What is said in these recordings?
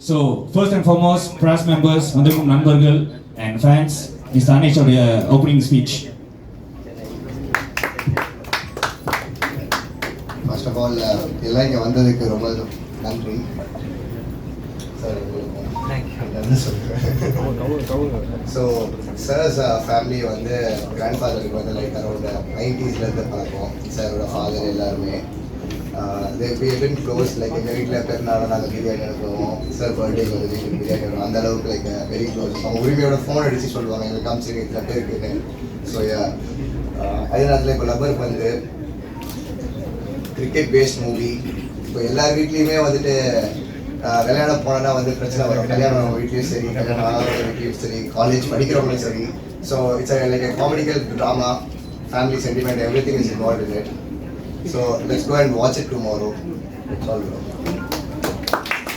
So, first and foremost, press members, வந்திருக்கும் நண்பர்கள் and fans, Mr. Anesh உடைய opening speech. First of all, எல்லாம் இங்கே வந்ததுக்கு ரொம்ப நன்றி. ஸோ சார்ஸ் ஃபேமிலி வந்து கிராண்ட் ஃபாதருக்கு வந்து லைக் அரௌண்ட் 90s பழக்கம். சாரோட ஃபாதர் எல்லாருமே been close. லைக் எங்கள் வீட்டில் பெருநாளும் நாங்கள் பிரியாணி அனுப்புவோம். சார் பர்த்டேக்கு வந்து வீட்டுக்கு பிரியாணி வரும். அந்த அளவுக்கு லைக் வெரி க்ளோஸ். அவங்க உரிமையோட ஃபோன் அடித்து சொல்லுவாங்க எங்களுக்கு காமிச்சிருக்கு இத்தனை பேர் இருக்குன்னு. ஸோ அதே நேரத்தில் இப்போ லப்பருக்கு வந்து கிரிக்கெட் பேஸ்ட் மூவி. இப்போ எல்லார் வீட்லேயுமே வந்துட்டு விளையாட போனோன்னா வந்து பிரச்சனை வரும். கல்யாணம் வீட்லேயும் சரி, கல்யாணம் ஆகாத வீட்லேயும் சரி, காலேஜ் படிக்கிறவங்களும் சரி. So it's like a comedical drama, family sentiment, everything is involved in it. So let's go and watch it tomorrow. That's all.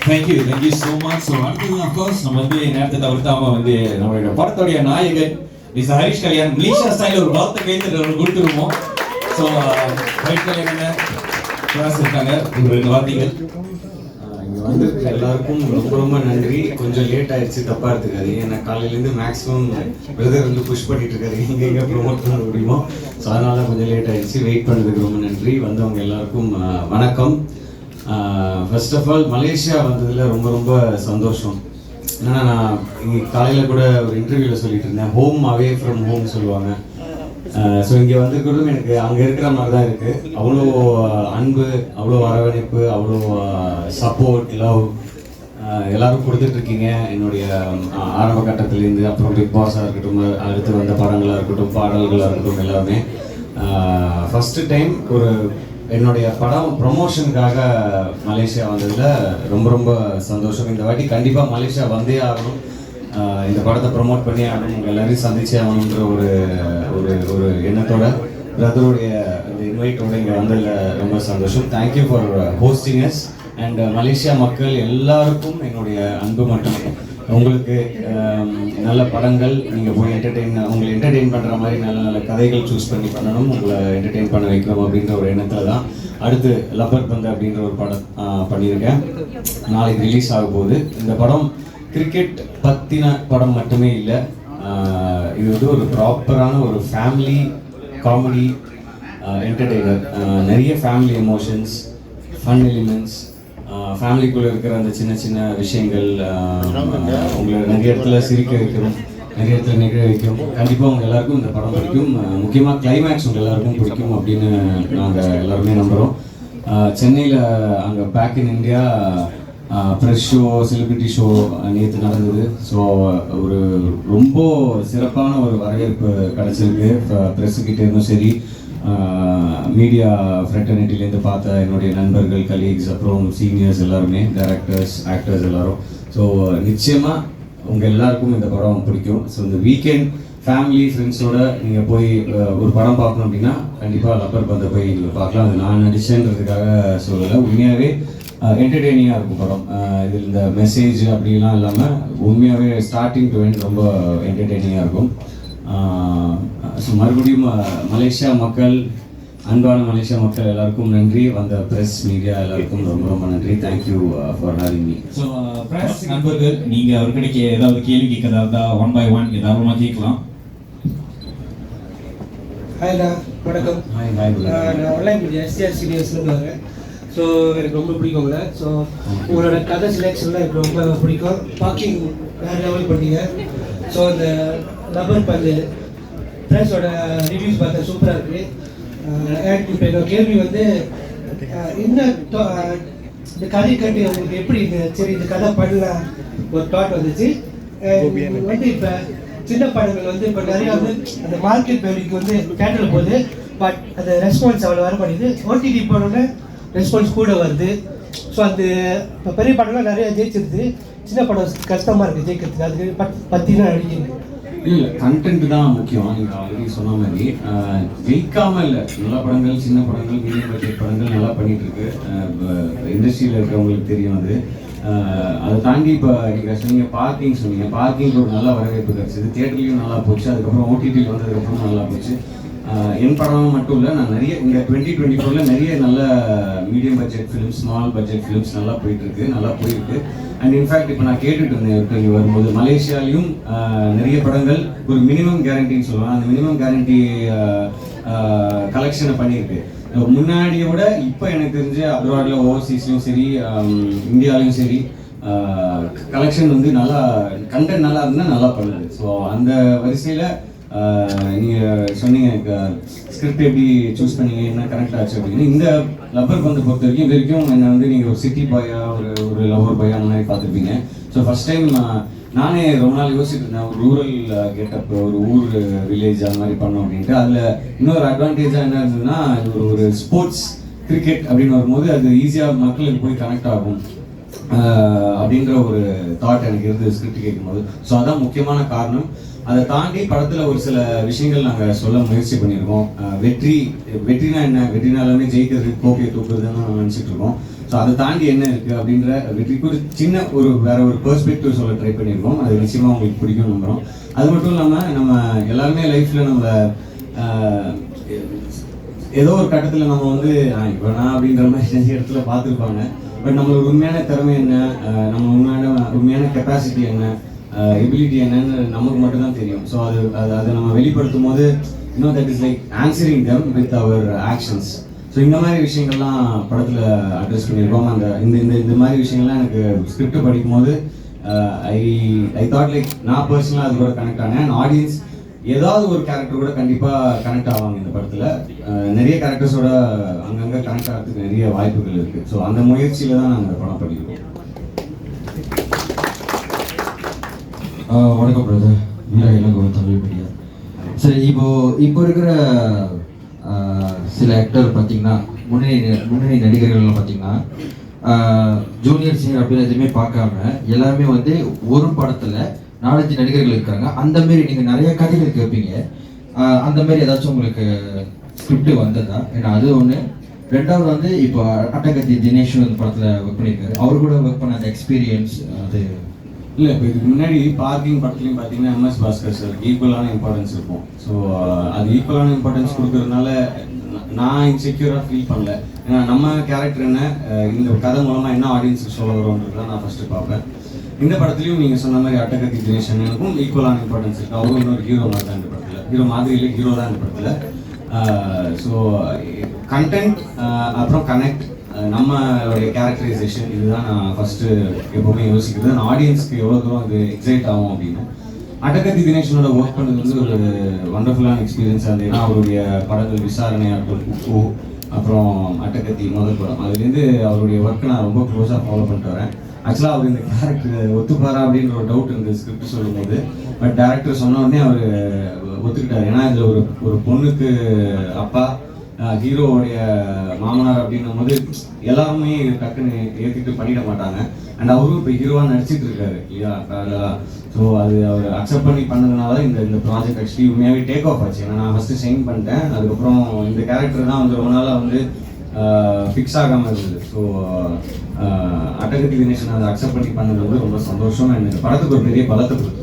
Thank you so much. So அடுத்தது of course நம்ம வந்து நேரத்தை தவிர்த்தாம வந்து நம்மளுடைய படத்துடைய நாயகன் mister Harish Kalyan Malaysia style ஒரு வார்த்தை கைந்து கொடுத்துருவோம். ஸோ ஹரிஷ் கல்யாண் கிளாஸ் இருக்காங்க, ஒரு 2 வார்த்தைகள். இங்கே வந்து எல்லாருக்கும் ரொம்ப ரொம்ப நன்றி. கொஞ்சம் லேட் ஆயிடுச்சு, தப்பாக எடுத்துக்காது. ஏன்னா காலையிலேருந்து மேக்ஸிமம் பிரதர் வந்து புஷ் பண்ணிட்டு இருக்காரு எங்கே ப்ரொமோட் பண்ண முடியுமோ. ஸோ அதனால கொஞ்சம் லேட் ஆயிடுச்சு. வெயிட் பண்ணதுக்கு ரொம்ப நன்றி. வந்தவங்க எல்லாருக்கும் வணக்கம். ஃபர்ஸ்ட் ஆஃப் ஆல் மலேசியா வந்ததில் ரொம்ப ரொம்ப சந்தோஷம். ஏன்னா நான் இங்கே காலையில் கூட ஒரு இன்டர்வியூவில் சொல்லிட்டு இருந்தேன், ஹோம் அவே ஃப்ரம் ஹோம் சொல்லுவாங்க. ஸோ இங்கே வந்துருக்கிறதும் எனக்கு அங்கே இருக்கிற மாதிரி தான் இருக்குது. அவ்வளோ அன்பு, அவ்வளோ வரவணைப்பு, அவ்வளோ சப்போர்ட், லவ் எல்லோரும் கொடுத்துட்ருக்கீங்க. என்னுடைய ஆரம்ப கட்டத்துலேருந்து அப்புறம் பிக் பாஸாக இருக்கட்டும், அடுத்து வந்த படங்களாக இருக்கட்டும், பாடல்களாக இருக்கட்டும், எல்லாமே ஃபஸ்ட்டு டைம் ஒரு என்னுடைய படம் ப்ரொமோஷனுக்காக மலேசியா வந்ததில் ரொம்ப ரொம்ப சந்தோஷம். இந்த வாட்டி கண்டிப்பாக மலேசியா வந்தே ஆகணும். இந்த படத்தை ப்ரமோட் பண்ணி ஆகணும், உங்கள் எல்லாரையும் சந்திச்சே ஆகணுன்ற ஒரு ஒரு ஒரு எண்ணத்தோட பிரதருடைய இந்த இன்வைட்டோட இங்கே வந்ததில் ரொம்ப சந்தோஷம். Thank you for hosting us. And Malaysia மக்கள் எல்லாருக்கும் என்னுடைய அன்பு மட்டுமே. உங்களுக்கு நல்ல படங்கள் நீங்கள் போய் உங்களை என்டர்டெயின் பண்ணுற மாதிரி நல்ல நல்ல கதைகள் சூஸ் பண்ணி பண்ணணும், உங்களை என்டர்டெயின் பண்ண வைக்கணும் அப்படின்ற ஒரு எண்ணத்தில் தான் அடுத்து லப்பர் பந்து அப்படின்ற ஒரு படம் பண்ணியிருக்கேன். நாளைக்கு ரிலீஸ் ஆக போகுது. இந்த படம் கிரிக்கெட் பற்றின படம் மட்டுமே இல்லை, இது வந்து ஒரு ப்ராப்பரான ஒரு ஃபேமிலி காமெடி என்டர்டெய்னர். நிறைய ஃபேமிலி எமோஷன்ஸ், ஃபன் எலிமெண்ட்ஸ், ஃபேமிலிக்குள்ளே இருக்கிற அந்த சின்ன சின்ன விஷயங்கள் உங்களை நிறைய இடத்துல சிரிக்க வைக்கணும், நிறைய இடத்துல நிகழ வைக்கும். கண்டிப்பாக உங்கள் எல்லாருக்கும் இந்த படம் பிடிக்கும். முக்கியமாக கிளைமேக்ஸ் உங்கள் எல்லாருக்கும் பிடிக்கும் அப்படின்னு நாங்கள் எல்லாருமே நம்புகிறோம். சென்னையில் அங்கே back in India press show, celebrity show நேற்று நடந்தது. ஸோ ஒரு ரொம்ப சிறப்பான ஒரு வரவேற்பு கிடச்சிருக்கு. ப்ரெஸ்ஸுக்கிட்டேருந்தும் சரி, மீடியா ஃப்ரெட்டர்னிட்டிலேருந்து பார்த்த என்னுடைய நண்பர்கள், கலீக்ஸ், அப்புறம் சீனியர்ஸ் எல்லாருமே, டைரக்டர்ஸ், ஆக்டர்ஸ் எல்லோரும். ஸோ நிச்சயமாக உங்கள் எல்லாருக்கும் இந்த படம் பிடிக்கும். ஸோ இந்த வீக்கெண்ட் ஃபேமிலி ஃப்ரெண்ட்ஸோட நீங்கள் போய் ஒரு படம் பார்க்கணும் அப்படின்னா கண்டிப்பாக லப்பர் பந்தை போய் நீங்கள் பார்க்கலாம். அது நான் நடிச்சேன்றதுக்காக சொல்லலை, உண்மையாகவே என்டர்டெய்னிங்காக இருக்கும் படம். இதில் இந்த மெசேஜ் அப்படிலாம் இல்லாமல் உண்மையாகவே ஸ்டார்டிங் டு எண்ட் ரொம்ப என்டர்டெய்னிங்காக இருக்கும். ஸோ மறுபடியும் மலேசியா மக்கள், அன்பான மலேசியா மக்கள் எல்லாருக்கும் நன்றி. வந்த ப்ரெஸ், மீடியா எல்லாருக்கும் ரொம்ப ரொம்ப நன்றி. Thank you for having me. So press நண்பர்கள், நீங்கள் அவர்கிட்ட ஏதாவது கேள்வி கேட்கறதா இருந்தால் 1 by 1 ஏதாவது கேட்கலாம். ஹாய்டா, வணக்கம். ஹாய். நான் ஆன்லைன் மீடியா எஸ்டிஆர் சீரியஸ்லேருந்து வரேன். ஸோ எனக்கு ரொம்ப பிடிக்கும்ல. ஸோ உங்களோட கதை செலெக்ஷன்லாம் எனக்கு ரொம்ப பிடிக்கும். பார்க்கிங் வேறு லெவல் பண்ணீங்க. ஸோ இந்த லப்பர் பந்து ப்ரெஸ்ஸோட ரிவ்யூஸ் பார்த்தா சூப்பராக இருக்குது. இப்போ என்னோட கேள்வி வந்து இந்த கதை கட்டி உங்களுக்கு எப்படி சரி இந்த கதை பண்ணலாம் ஒரு தாட் வந்துச்சு. வந்து இப்போ சின்ன படங்கள் வந்து இப்போ நிறைய வந்து அந்த மார்க்கெட் வேல்யூக்கு வந்து தேட்டரில் போகுது, பட் அந்த ரெஸ்பான்ஸ் அவ்வளோ வர மாட்டேங்குது. ஓடிடி போனோடனே ரெஸ்பான்ஸ் கூட வருது. ஸோ அந்த இப்போ பெரிய படம்லாம் நிறைய ஜெயிச்சிருது, சின்ன படம் கஷ்டமாக இருக்குது ஜெயிக்கிறதுக்கு. அதுக்கு பற்றினா நடிக்கிறீங்க? இல்லை, கண்டென்ட் தான் முக்கியம். நீங்கள் ஆல்ரெடி சொன்ன மாதிரி ஜெயிக்காமல் இல்லை, நல்ல படங்கள், சின்ன படங்கள், மீடியம் பட்ஜெட் படங்கள் நல்லா பண்ணிட்டு இருக்கு. இண்டஸ்ட்ரியில் இருக்கிறவங்களுக்கு தெரியும் அது. அதை தாண்டி இப்போ நீங்கள் சொன்னீங்க பார்க்கிங் ஒரு நல்ல வரவேற்பு கிடச்சிது, தியேட்டர்லையும் நல்லா போச்சு, அதுக்கப்புறம் ஓடிடியில் வந்ததுக்கப்புறம் நல்லா போச்சு. என் படம் மட்டும் இல்லை, நான் நிறைய இந்த 2024 நிறைய நல்ல medium budget films, small budget films நல்லா போயிருக்கு. அண்ட் இன்ஃபேக்ட் இப்போ நான் கேட்டுட்டு இருந்தேன் இங்கே வரும்போது, மலேசியாலையும் நிறைய படங்கள் ஒரு மினிமம் கேரண்டின்னு சொல்லுவாங்க, அந்த மினிமம் கேரண்டி கலெக்ஷனை பண்ணியிருக்கு. முன்னாடியை விட இப்போ எனக்கு தெரிஞ்சு அப்ராடில், ஓவர்சீஸ்லையும் சரி, இந்தியாவிலையும் சரி, கலெக்ஷன் வந்து நல்லா, கண்டென்ட் நல்லா இருந்தால் நல்லா பண்ணுது. ஸோ அந்த வரிசையில் நீங்கள் சொன்னீங்க ஸ்கிரிப்ட் எப்படி சூஸ் பண்ணீங்க, என்ன கனெக்ட் ஆச்சு அப்படின்னு. இந்த லவ்வர் பந்தை பொறுத்த வரைக்கும் இது வரைக்கும் என்னை வந்து நீங்கள் ஒரு சிட்டி பாயா ஒரு லவ்வர் பாயா அந்த மாதிரி பார்த்துருப்பீங்க. ஸோ ஃபஸ்ட் டைம் நானே ரொம்ப நாள் யோசிச்சுட்டு இருந்தேன், ஒரு ரூரல் கெட்டப், ஒரு ஊர் வில்லேஜ் அந்த மாதிரி பண்ணோம் அப்படின்ட்டு. அதில் இன்னொரு அட்வான்டேஜாக என்ன இருந்ததுன்னா, ஒரு ஸ்போர்ட்ஸ் கிரிக்கெட் அப்படின்னு வரும்போது அது ஈஸியாக மக்களுக்கு போய் கனெக்ட் ஆகும் அப்படின்ற ஒரு தாட் எனக்கு இருந்தது ஸ்கிரிப்ட் கேட்கும்போது. ஸோ அதான் முக்கியமான காரணம். அதை தாண்டி படத்தில் ஒரு சில விஷயங்கள் நாங்கள் சொல்ல முயற்சி பண்ணியிருக்கோம். வெற்றினா என்ன, வெற்றினா எல்லாமே ஜெயிக்கிறது, கோப்பையை தூக்குறதுன்னு நம்ம நினச்சிட்டு இருக்கோம். ஸோ அதை தாண்டி என்ன இருக்குது அப்படின்ற வெற்றிக்கு ஒரு சின்ன வேற ஒரு பெர்ஸ்பெக்டிவ் சொல்ல ட்ரை பண்ணியிருக்கோம். அது நிச்சயமாக உங்களுக்கு பிடிக்கும் நம்புகிறோம். அது மட்டும் இல்லாமல் நம்ம எல்லாருமே லைஃப்பில் நம்மளை ஏதோ ஒரு கட்டத்தில் நம்ம வந்து இவனா அப்படின்ற மாதிரி நிறைய இடத்துல பார்த்துருப்பாங்க. பட் நம்மளோட உண்மையான திறமை என்ன, நம்ம உண்மையான கெப்பாசிட்டி என்ன, எபிலிட்டி என்னன்னு நமக்கு மட்டும்தான் தெரியும். ஸோ அதை நம்ம வெளிப்படுத்தும் போது that is like answering them with our actions. So இந்த மாதிரி விஷயங்கள்லாம் படத்தில் அட்ரஸ் பண்ணியிருக்கோம். இந்த மாதிரி விஷயங்கள்லாம் எனக்கு ஸ்கிரிப்ட் படிக்கும் போது ஐ தாட் லைக் நான் பர்சனலாக அது கூட கனெக்ட் ஆனேன். அண்ட் ஆடியன்ஸ் ஏதாவது ஒரு கேரக்டர் கூட கண்டிப்பாக கனெக்ட் ஆவாங்க இந்த படத்தில். நிறைய கேரக்டர்ஸோட அங்கங்கே கனெக்ட் ஆகிறதுக்கு நிறைய வாய்ப்புகள் இருக்குது. ஸோ அந்த முயற்சியில் தான் நாங்கள் இந்த படம் படிக்கிறோம். வணக்கம் பிரதர், வீரா இளங்கோவன், தமிழ் மீடியா. சரி, இப்போ இருக்கிற சில ஆக்டர் பார்த்தீங்கன்னா, முன்னணி நடிகர்கள்லாம் பார்த்தீங்கன்னா ஜூனியர் சீனியர் அப்படின்னு எதுவுமே பார்க்காம எல்லாமே வந்து ஒரு படத்தில் 4-5 நடிகர்கள் இருக்காங்க. அந்த மாரி நீங்கள் நிறைய கதைகள் கேட்பீங்க. அந்த மாதிரி ஏதாச்சும் உங்களுக்கு ஸ்கிரிப்ட் வந்ததா? ஏன்னா அது ஒன்று. ரெண்டாவது வந்து இப்போ அட்டகத்தி தினேஷ் அந்த படத்தில் ஒர்க் பண்ணியிருக்காரு. அவர் கூட ஒர்க் பண்ண அந்த எக்ஸ்பீரியன்ஸ் அது இல்லை. இப்போ இதுக்கு முன்னாடி பார்க்கிங் படத்துலையும் பார்த்தீங்கன்னா MS பாஸ்கர் சார் ஈக்குவலான இம்பார்ட்டன்ஸ் இருக்கும். ஸோ அது ஈக்குவலான இம்பார்ட்டன்ஸ் கொடுக்கறதுனால நான் இன்செக்யூராக ஃபீல் பண்ணல. ஏன்னா நம்ம கேரக்டர் என்ன, இந்த கதை மூலமாக என்ன ஆடியன்ஸுக்கு சொல்ல வரோன்றது தான் நான் ஃபஸ்ட்டு பார்ப்பேன். இந்த படத்துலையும் நீங்கள் சொன்ன மாதிரி அட்டகத்தி தினேஷ் எனக்கும் ஈக்குவலான இம்பார்ட்டன்ஸ் இருக்குது. அவரும் இன்னொரு ஹீரோ மாதிரி தான் இந்த படத்தில், ஹீரோ மாதிரி இல்லை, ஹீரோ தான் இந்த படத்தில். ஸோ கண்டென்ட் அப்புறம் கனெக்ட், நம்மளுடைய கேரக்டரைசேஷன், இதுதான் நான் ஃபஸ்ட்டு எப்போவுமே யோசிக்கிறது. நான் ஆடியன்ஸ்க்கு எவ்வளோ தூரம் அது எக்ஸைட் ஆகும் அப்படின்னு. அட்டகத்தி தினேஷனோட ஒர்க் பண்ணது வந்து ஒரு வண்டர்ஃபுல்லான எக்ஸ்பீரியன்ஸாக இருந்தது. ஏன்னா அவருடைய படங்கள் விசாரணையாகட்டும், உப்பு, அப்புறம் அட்டகத்தி முதல் படம், அதுலேருந்து அவருடைய ஒர்க்கை நான் ரொம்ப க்ளோஸாக ஃபாலோ பண்ணிட்டு வரேன். ஆக்சுவலாக அவர் இந்த கேரக்டர் ஒத்துப்பாரா அப்படின்ற ஒரு டவுட் இருந்தது ஸ்கிரிப்ட் சொல்லும்போது. பட் டேரக்டர் சொன்ன உடனே அவர் ஒத்துக்கிட்டார். ஏன்னா இதில் ஒரு பொண்ணுக்கு அப்பா, ஹீரோவுடைய மாமனார் அப்படின்னும் போது எல்லாருமே டக்குன்னு ஏற்றிட்டு பண்ணிட மாட்டாங்க. அண்ட் அவரும் இப்போ ஹீரோவாக நடிச்சிட்டு இருக்காரு இல்லையா. ஸோ அது அவர் அக்செப்ட் பண்ணி பண்ணதுனால இந்த ப்ராஜெக்ட் ஆக்சுவலி உண்மையாகவே டேக் ஆஃப் ஆச்சு. ஏன்னா நான் ஃபஸ்ட்டு சைன் பண்ணிட்டேன், அதுக்கப்புறம் இந்த கேரக்டர் தான் வந்து ரொம்ப நாளாக வந்து ஃபிக்ஸ் ஆகாமல் இருந்தது. ஸோ அட்டகத்தி தினேஷன் அதை அக்செப்ட் பண்ணி பண்ணது வந்து ரொம்ப சந்தோஷம். எனக்கு படத்துக்கு ஒரு பெரிய பலத்தை கொடுத்து.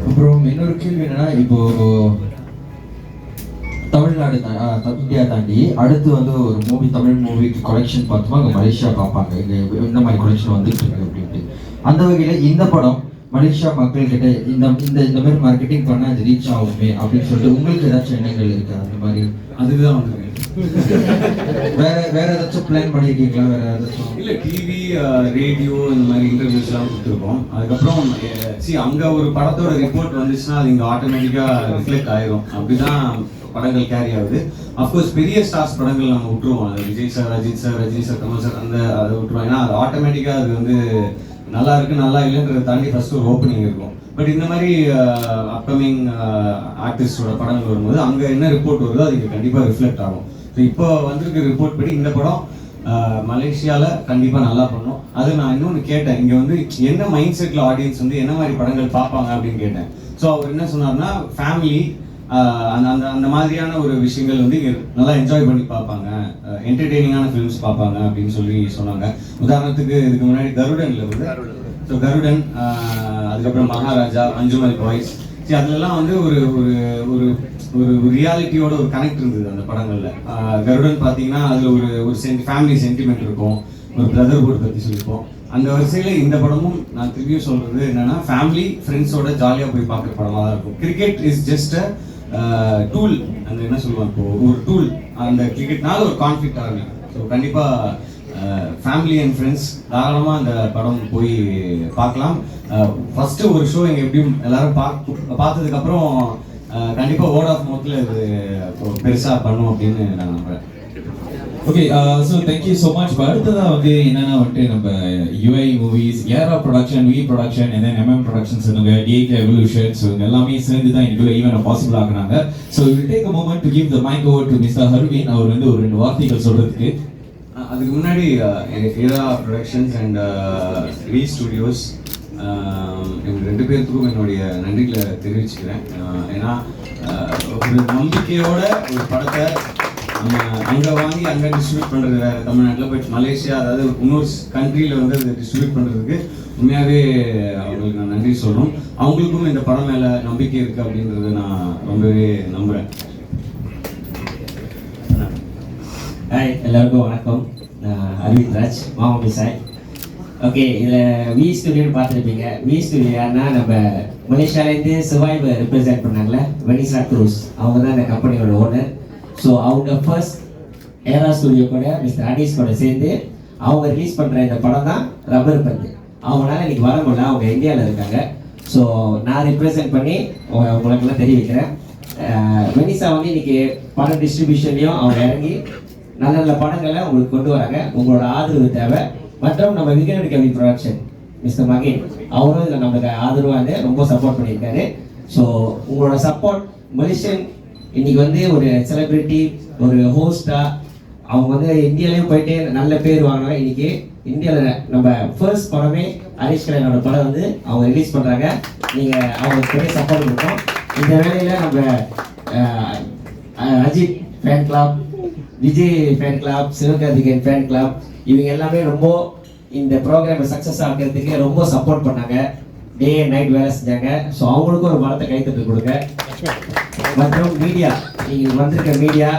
அப்புறம் இன்னொரு கேள்வி என்னன்னா, இப்போ தமிழ்நாடு இந்தியா தாண்டி அடுத்து வந்து ஒரு தமிழ் மூவிக்கு கலெக்ஷன் பார்த்தோமா அங்கே மலேசியா பார்ப்பாங்க, இங்கே இந்த மாதிரி கலெக்ஷன் வந்துட்டு இருக்கு அப்படின்ட்டு. அந்த வகையில் இந்த படம் மலேசியா மக்கள்கிட்ட இந்த மாதிரி மார்க்கெட்டிங் பண்ணால் அது ரீச் ஆகுமே அப்படின்னு சொல்லிட்டு உங்களுக்கு ஏதாச்சும் எண்ணங்கள் இருக்கா? அந்த மாதிரி அதுதான் வந்து வேற ஏதாச்சும் பிளான் பண்ணியிருக்கீங்களா? வேற ஏதாச்சும் இல்லை, டிவி, ரேடியோ இந்த மாதிரி இன்டர்வியூஸ்லாம் கொடுத்துருக்கோம். அதுக்கப்புறம் அங்கே ஒரு படத்தோட ரிப்போர்ட் வந்துச்சுன்னா அது இங்கே ஆட்டோமேட்டிக்காக ரிஃப்ளெக்ட் ஆயிரும். அப்படிதான் படங்கள் கேரி ஆகுது. அஃப்கோர்ஸ் பெரிய ஸ்டார்ஸ் படங்கள் நம்ம விட்டுருவோம். அது Vijay sir, Ajith sir, Rajini sir, Kamal sir, அதை விட்டுருவோம். ஏன்னா அது ஆட்டோமேட்டிக்காக அது வந்து நல்லா இருக்கு நல்லா இல்லைன்றதை தாண்டி ஃபர்ஸ்ட் ஒரு ஓப்பனிங் இருக்கும். பட் இந்த மாதிரி அப்கமிங் ஆர்டிஸ்டோட படங்கள் வரும்போது அங்கே என்ன ரிப்போர்ட் வருதோ அது இங்கே கண்டிப்பாக ரிஃப்ளெக்ட் ஆகும். ஸோ இப்போ வந்திருக்க ரிப்போர்ட் படி இந்த படம் மலேசியாவில் கண்டிப்பாக நல்லா பண்ணும். அது நான் இன்னொன்று கேட்டேன், இங்கே வந்து என்ன மைண்ட் செட்டில் ஆடியன்ஸ் வந்து என்ன மாதிரி படங்கள் பார்ப்பாங்க அப்படின்னு கேட்டேன். ஸோ அவர் என்ன சொன்னார்னா ஃபேமிலி அந்த அந்த அந்த மாதிரியான ஒரு விஷயங்கள் வந்து இங்கே நல்லா என்ஜாய் பண்ணி பார்ப்பாங்க, என்டர்டெய்னிங்கான ஃபிலிம்ஸ் பார்ப்பாங்க அப்படின்னு சொல்லி சொன்னாங்க. உதாரணத்துக்கு இதுக்கு முன்னாடி கருடனில் வந்து ஸோ கருடன், அதுக்கப்புறம் மகாராஜா, மஞ்சுமல் பாய்ஸ், அதுலலாம் வந்து ஒரு ஒரு ஒரு ஒரு ரியாலிட்டியோட ஒரு கனெக்ட் இருந்தது அந்த படங்களில். கருடன் பார்த்தீங்கன்னா அதில் ஒரு ஃபேமிலி சென்டிமெண்ட் இருக்கும், ஒரு பிரதர்ஹுட் பற்றி சொல்லியிருப்போம். அந்த வரிசையில் இந்த படமும் நான் திரும்பியும் சொல்கிறது என்னென்னா ஃபேமிலி ஃப்ரெண்ட்ஸோட ஜாலியாக போய் பார்க்குற படமாக தான் இருக்கும். கிரிக்கெட் இஸ் ஜஸ்ட் டூல், அந்த என்ன சொல்லுவாங்க இப்போ ஒரு டூல், அந்த கிரிக்கெட்னால ஒரு கான்ஃப்ளிக்ட் ஆகும். ஸோ கண்டிப்பாக ஃபேமிலி அண்ட் ஃப்ரெண்ட்ஸ் தாராளமாக அந்த படம் போய் பார்க்கலாம். ஃபஸ்ட்டு ஒரு ஷோ எங்கள் எப்படியும் எல்லாரும் பார்த்ததுக்கப்புறம் கண்டிப்பாக வேர்ட் ஆஃப் மவுத்தில் இது பெருசாக பண்ணும் அப்படின்னு நான் நம்புகிறேன். Okay, so thank you so much. இப்போ அடுத்ததாக வந்து என்னென்னா வந்துட்டு நம்ம UI movies, Era production, V production, and then MM productions, இவங்க DK எவல்யூஷன், ஸோ இவங்க எல்லாமே சேர்ந்து தான் இந்த ஈவென்ட் பாசிபிள் ஆக்குனாங்க. So will take a moment to give the mic over to mister Harvin. அவர் வந்து ஒரு 2 வார்த்தைகள் சொல்கிறதுக்கு. அதுக்கு முன்னாடி Era productions and V studios இவங்க 2 பேருக்கும் என்னுடைய நன்றிகளை தெரிவிச்சுக்கிறேன். ஏன்னா ஒரு நம்பிக்கையோட ஒரு படத்தை அங்கே வாங்கி அங்கே டிஸ்ட்ரிபியூட் பண்ணுறது வேறு, தமிழ்நாட்டில் போய் மலேசியா அதாவது இன்னொரு கண்ட்ரியில் வந்து அதை டிஸ்ட்ரிபியூட் பண்ணுறதுக்கு உண்மையாகவே அவங்களுக்கு நான் நன்றி சொல்லணும். அவங்களுக்கும் இந்த படம் மேலே நம்பிக்கை இருக்குது அப்படின்றத நான் ரொம்பவே நம்புகிறேன். ஹாய், எல்லாருக்கும் வணக்கம். நான் அரவிந்த் ராஜ், மாமா சாய். ஓகே, இதில் வி ஸ்டுடியோன்னு பார்த்துருப்பீங்க. வி ஸ்டுடியோ யாருன்னா நம்ம மலேசியாவிலேருந்து சர்வைவர் ரெப்ரசென்ட் பண்ணாங்களே வெனிசா க்ரூஸ், அவங்க தான் இந்த கம்பெனியோட ஓனர். ஸோ அவங்க ஃபர்ஸ்ட் ஏரா ஸ்டுடியோ கூட மிஸ்டர் அனீஸ் கூட சேர்ந்து அவங்க ரிலீஸ் பண்ணுற இந்த படம் தான் ரப்பர் பந்து. அவங்களால இன்னைக்கு வர முடியல, அவங்க இந்தியாவில் இருக்காங்க. ஸோ நான் ரிப்ரசென்ட் பண்ணி உங்களுக்கெல்லாம் தெரிவிக்கிறேன். வெனிசா வந்து இன்னைக்கு படம் டிஸ்ட்ரிபியூஷன்லையும் அவங்க இறங்கி நல்ல நல்ல படங்களை உங்களுக்கு கொண்டு வராங்க. உங்களோட ஆதரவு தேவை. மற்றும் நம்ம விகடன் கவி ப்ரொடக்ஷன் மிஸ்டர் மகேன், அவரும் இதில் நம்மளுக்கு ஆதரவாக ரொம்ப சப்போர்ட் பண்ணியிருக்காரு. ஸோ உங்களோட சப்போர்ட், மலேசியன் இன்னைக்கு வந்து ஒரு செலிபிரிட்டி, ஒரு ஹோஸ்டாக அவங்க வந்து இந்தியாவிலையும் போயிட்டு நல்ல பேர் வாங்கினாங்க. இன்னைக்கு இந்தியாவில் நம்ம ஃபர்ஸ்ட் படமே ஹரிஷ் கல்யாணோட படம் வந்து அவங்க ரிலீஸ் பண்ணுறாங்க. நீங்கள் அவங்களுக்கு பெரிய சப்போர்ட் கொடுக்கணும். இந்த வேலையில் நம்ம Ajith fan club, Vijay fan club, Sivakarthikeyan fan club, இவங்க எல்லாமே ரொம்ப இந்த ப்ரோக்ராமை சக்ஸஸ் ஆகிறதுக்கு ரொம்ப சப்போர்ட் பண்ணாங்க. டே அண்ட் நைட் வேலை செஞ்சாங்க. ஸோ அவங்களுக்கும் ஒரு பலத்தை கைத்தட்டு கொடுங்க. மற்றும் மீடியா, நீங்கள் வந்திருக்க மீடியா,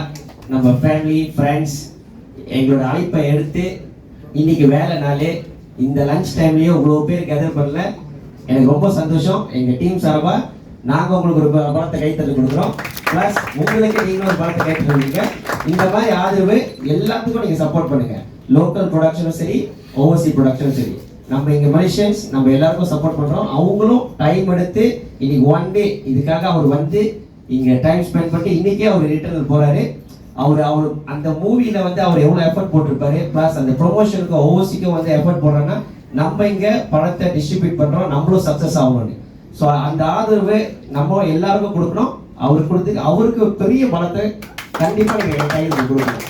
நம்ம ஃபேமிலி ஃப்ரெண்ட்ஸ் எங்களோட அழைப்பை எடுத்து இன்னைக்கு வேலை நாளே இந்த லஞ்ச் டைம்லேயும் இவ்வளோ பேர் கெதர் பண்ணல, எனக்கு ரொம்ப சந்தோஷம். எங்கள் டீம் சார்பாக நாங்கள் உங்களுக்கு ஒரு பலத்தை கைத்தட்டு கொடுக்குறோம். ப்ளஸ் உங்களுக்கு நீங்களும் ஒரு பலத்தை கைத்தட்டு கொடுங்க. இந்த மாதிரி ஆதரவு எல்லாத்துக்கும் நீங்கள் சப்போர்ட் பண்ணுங்கள். லோக்கல் ப்ரொடக்ஷனும் சரி, ஓவர்சீஸ் ப்ரொடக்ஷனும் சரி, நம்ம இங்கே மலேசியன்ஸ் நம்ம எல்லாருக்கும் சப்போர்ட் பண்ணுறோம். அவங்களும் டைம் எடுத்து இன்னைக்கு 1 டே இதுக்காக அவர் வந்து இங்கே டைம் ஸ்பெண்ட் பண்ணிட்டு இன்றைக்கே அவர் ரிட்டர்ன் போகிறாரு. அவர் அந்த மூவியில் வந்து அவர் எவ்வளோ எஃபர்ட் போட்டிருப்பாரு, ப்ளஸ் அந்த ப்ரொமோஷனுக்கு ஓவர்சீக்கும் வந்து எஃபர்ட் போடுறோன்னா நம்ம இங்கே படத்தை டிஸ்ட்ரிபியூட் பண்ணுறோம், நம்மளும் சக்ஸஸ் ஆகணும்னு. ஸோ அந்த ஆதரவு நம்ம எல்லாருக்கும் கொடுக்கணும். அவருக்கு பெரிய பலத்தை கண்டிப்பாக நீங்கள் கையில் கொடுக்கணும்.